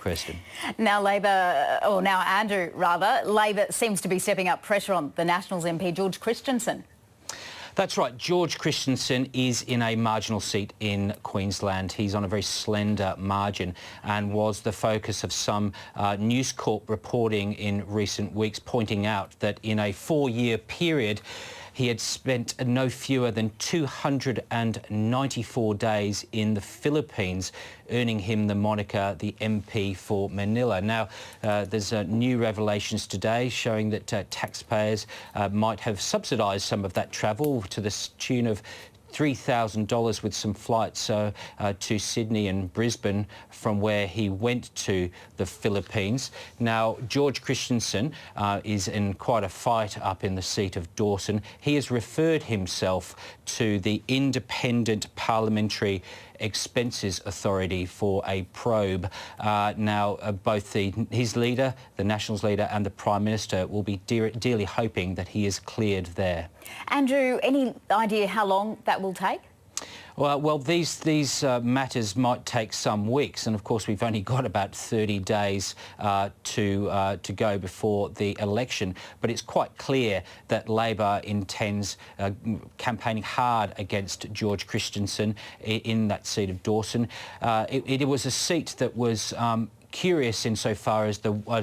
Preston. Now Andrew, Labor seems to be stepping up pressure on the Nationals MP George Christensen. That's right. George Christensen is in a marginal seat in Queensland. He's on a very slender margin and was the focus of some News Corp reporting in recent weeks, pointing out that in a 4-year period, he had spent no fewer than 294 days in the Philippines, earning him the moniker the MP for Manila. Now, there's new revelations today showing that taxpayers might have subsidised some of that travel to the tune of $3,000 with some flights to Sydney and Brisbane from where he went to the Philippines. Now, George Christensen is in quite a fight up in the seat of Dawson. He has referred himself to the Independent Parliamentary Expenses Authority for a probe. Now, both his leader, the Nationals leader, and the Prime Minister will be dearly hoping that he is cleared there. Andrew, any idea how long that will take? Well, these matters might take some weeks, and of course we've only got about 30 days to go before the election. But it's quite clear that Labor intends campaigning hard against George Christensen in that seat of Dawson. It was a seat that was curious insofar as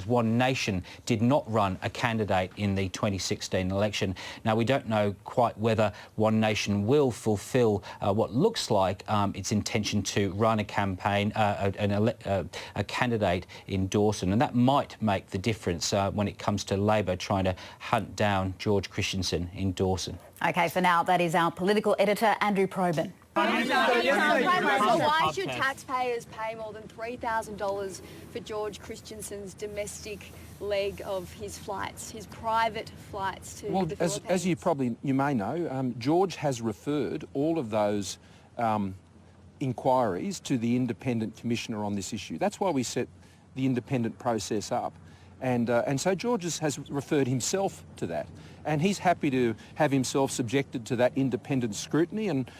One Nation did not run a candidate in the 2016 election. Now, we don't know quite whether One Nation will fulfil what looks like its intention to run a campaign, a candidate in Dawson, and that might make the difference when it comes to Labor trying to hunt down George Christensen in Dawson. OK, for now, that is our political editor, Andrew Probin. Why should taxpayers pay more than $3,000 for George Christensen's domestic leg of his flights, his private flights to the Philippines? As you may know, George has referred all of those inquiries to the independent commissioner on this issue. That's why we set the independent process up. And so George has referred himself to that. And he's happy to have himself subjected to that independent scrutiny, and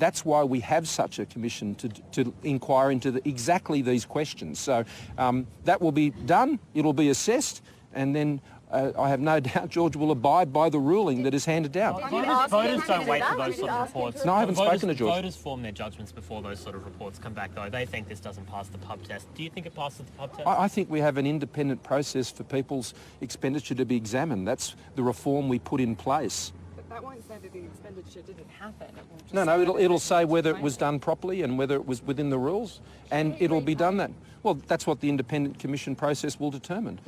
that's why we have such a commission to inquire into exactly these questions. So that will be done, it'll be assessed, and then I have no doubt George will abide by the ruling that is handed down. Voters don't wait for those sort of reports. No, I haven't spoken to George. Voters form their judgments before those sort of reports come back, though. They think this doesn't pass the pub test. Do you think it passes the pub test? I think we have an independent process for people's expenditure to be examined. That's the reform we put in place. But that won't say that the expenditure didn't happen. It'll say whether it was done properly and whether it was within the rules, and it'll be done that. Well, that's what the independent commission process will determine.